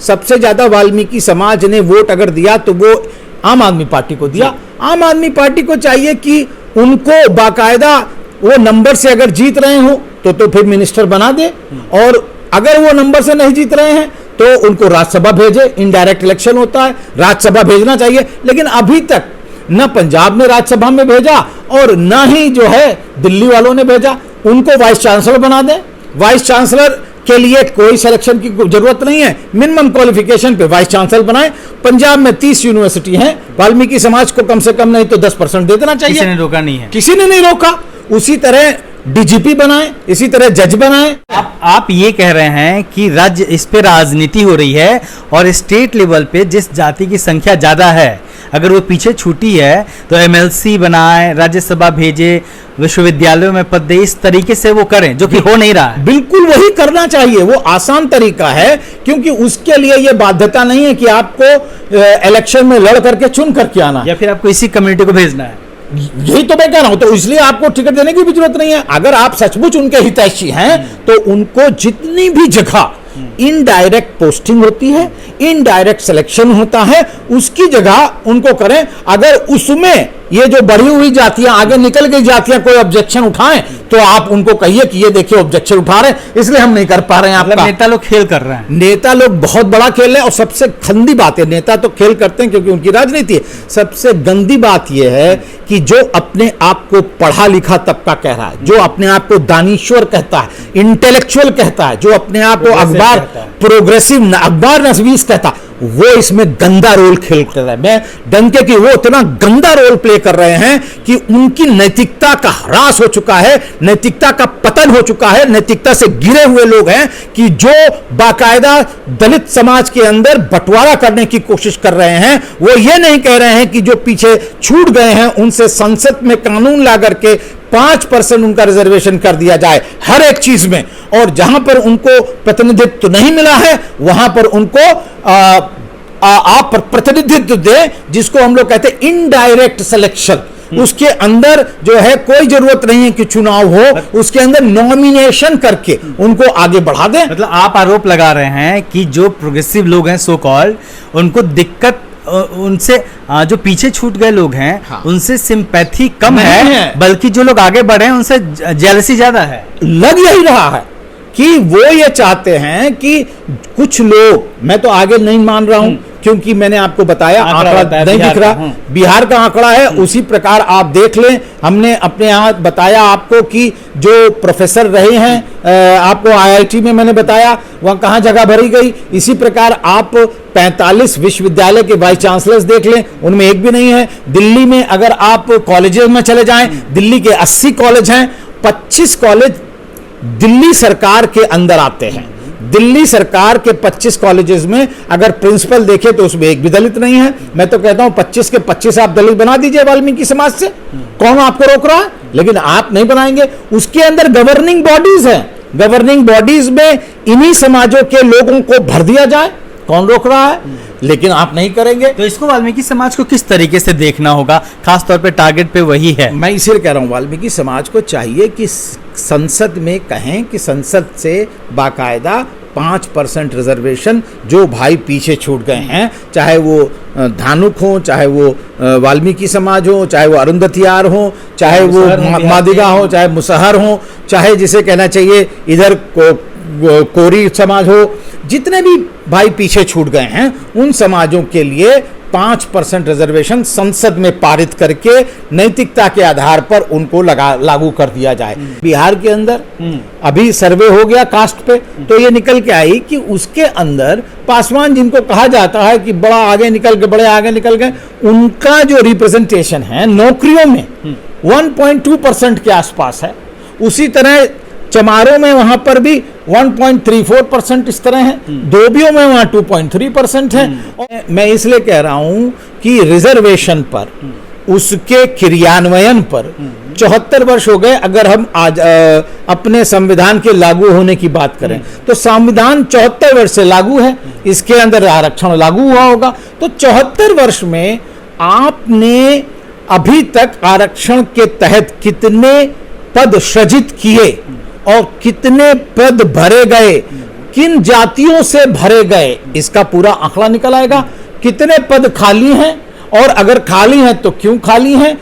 सबसे ज्यादा वाल्मीकि समाज ने वोट अगर दिया तो वो आम आदमी पार्टी को दिया। आम आदमी पार्टी को चाहिए कि उनको बाकायदा वो नंबर से अगर जीत रहे हो तो फिर मिनिस्टर बना दे, और अगर वो नंबर से नहीं जीत रहे हैं तो उनको राज्यसभा भेजे। इनडायरेक्ट इलेक्शन होता है, राज्यसभा भेजना चाहिए, लेकिन अभी तक न पंजाब ने राज्यसभा में भेजा और न ही जो है दिल्ली वालों ने भेजा। उनको वाइस चांसलर बना दें। वाइस चांसलर के लिए कोई सिलेक्शन की जरूरत नहीं है, मिनिमम क्वालिफिकेशन पे वाइस चांसलर बनाएं। पंजाब में 30 यूनिवर्सिटी हैं, वाल्मीकि समाज को कम से कम नहीं तो 10% दे देना चाहिए। किसी ने रोका नहीं है, किसी ने नहीं रोका। उसी तरह डीजीपी बनाए, इसी तरह जज बनाए। आप ये कह रहे हैं कि राज्य इस पे राजनीति हो रही है और स्टेट लेवल पे जिस जाति की संख्या ज्यादा है अगर वो पीछे छूटी है तो एमएलसी बनाए, राज्यसभा भेजे, विश्वविद्यालयों में पद दे, इस तरीके से वो करें, जो कि हो नहीं रहा है। बिल्कुल वही करना चाहिए, वो आसान तरीका है, क्योंकि उसके लिए ये बाध्यता नहीं है कि आपको इलेक्शन में लड़ करके चुन करके आना या फिर आपको इसी कम्युनिटी को भेजना है। यही तो मैं कह रहा हूं, तो इसलिए आपको टिकट देने की भी जरूरत नहीं है। अगर आप सचमुच उनके हितैषी हैं तो उनको जितनी भी जगह इनडायरेक्ट पोस्टिंग होती है, इनडायरेक्ट सिलेक्शन होता है, उसकी जगह उनको करें। अगर उसमें ये जो बढ़ी हुई जातियां, आगे निकल गई जातियां कोई ऑब्जेक्शन उठाएं तो आप उनको कहिए कि ये देखिए ऑब्जेक्शन उठा रहे हैं, इसलिए हम नहीं कर पा रहे हैं। आपका नेता लोग खेल कर रहे हैं, नेता लोग बहुत बड़ा खेल रहे हैं। और सबसे गंदी बात है, नेता तो खेल करते हैं क्योंकि उनकी राजनीति है। सबसे गंदी बात यह है कि जो अपने आप को पढ़ा लिखा तबका कह रहा है, जो अपने आप को दानीश्वर कहता है, इंटेलेक्चुअल कहता है, जो अपने आप को अखबार प्रोग्रेसिव अखबार नसवीस कहता है, वो इसमें गंदा रोल खेल रहा है। मैं डंके की वो इतना गंदा रोल प्ले कर रहे हैं कि उनकी नैतिकता का ह्रास हो चुका है, नैतिकता का पतन हो चुका है, नैतिकता से गिरे हुए लोग हैं कि जो बाकायदा दलित समाज के अंदर बंटवारा करने की कोशिश कर रहे हैं। वो ये नहीं कह रहे हैं कि जो पीछे छूट गए हैं उनसे संसद में कानून ला करके 5% उनका रिजर्वेशन कर दिया जाए हर एक चीज में, और जहां पर उनको प्रतिनिधित्व नहीं मिला है वहां पर उनको आप प्रतिनिधित्व दे, जिसको हम लोग कहते हैं इनडायरेक्ट सिलेक्शन। उसके अंदर जो है कोई जरूरत नहीं है कि चुनाव हो, उसके अंदर नॉमिनेशन करके उनको आगे बढ़ा दें। मतलब आप आरोप लगा रहे हैं कि जो प्रोग्रेसिव लोग हैं सो कॉल्ड, उनको दिक्कत उनसे जो पीछे छूट गए लोग हैं, हाँ, उनसे सिंपैथी कम है, बल्कि जो लोग आगे बढ़े हैं उनसे जेलसी ज्यादा है। लग यही रहा है कि वो ये चाहते हैं कि कुछ लोग, मैं तो आगे नहीं मान रहा हूं क्योंकि मैंने आपको बताया आंकड़ा नहीं दिख रहा, बिहार का आंकड़ा है, उसी प्रकार आप देख लें। हमने अपने यहाँ बताया आपको कि जो प्रोफेसर रहे हैं, आपको आईआईटी में मैंने बताया वहाँ कहाँ जगह भरी गई। इसी प्रकार आप 45 विश्वविद्यालय के वाइस चांसलर्स देख लें, उनमें एक भी नहीं है। दिल्ली में अगर आप कॉलेजेस में चले जाएं, दिल्ली के 80 कॉलेज हैं, 25 कॉलेज दिल्ली सरकार के अंदर आते हैं। दिल्ली सरकार के 25 कॉलेजेस में अगर प्रिंसिपल देखे तो उसमें एक भी दलित नहीं है। मैं तो कहता हूं 25 के 25 आप दलित बना दीजिए वाल्मीकि समाज से, कौन आपको रोक रहा है? लेकिन आप नहीं बनाएंगे। उसके अंदर गवर्निंग बॉडीज हैं, गवर्निंग बॉडीज में इन्हीं समाजों के लोगों को भर दिया जाए, कौन रोक रहा है? लेकिन आप नहीं करेंगे। तो इसको वाल्मीकि समाज को किस तरीके से देखना होगा? खास तौर पे टारगेट पे वही है। मैं इसीलिए कह रहा हूं वाल्मीकि समाज को चाहिए कि संसद में कहें कि संसद से बाकायदा 5% रिजर्वेशन जो भाई पीछे छूट गए हैं, चाहे वो धानुक हो, चाहे वो वाल्मीकि समाज हो, चाहे वो अरुंधतियार हो, चाहे वो मादिगा हो, चाहे मुसहर हो, चाहे जिसे कहना चाहिए इधर कोरी समाज हो, जितने भी भाई पीछे छूट गए हैं उन समाजों के लिए 5% रिजर्वेशन संसद में पारित करके नैतिकता के आधार पर उनको लागू कर दिया जाए। बिहार के अंदर अभी सर्वे हो गया कास्ट पे, तो ये निकल के आई कि उसके अंदर पासवान, जिनको कहा जाता है कि बड़ा आगे निकल गए, बड़े आगे निकल गए, उनका जो रिप्रेजेंटेशन है नौकरियों में 1.2% के आसपास है। उसी तरह चमारों में वहां पर भी 1.34% इस तरह है, धोबियों में वहां 2.3% है। और मैं इसलिए कह रहा हूं कि रिजर्वेशन पर, उसके क्रियान्वयन पर 74 वर्ष हो गए। अगर हम आज अपने संविधान के लागू होने की बात करें तो संविधान 74 वर्ष से लागू है, इसके अंदर आरक्षण लागू हुआ होगा। तो 74 वर्ष में आपने अभी तक आरक्षण के तहत कितने पद सृजित किए और कितने पद भरे गए, किन जातियों से भरे गए, इसका पूरा आंकड़ा निकल आएगा। कितने पद खाली हैं और अगर खाली हैं तो क्यों खाली हैं।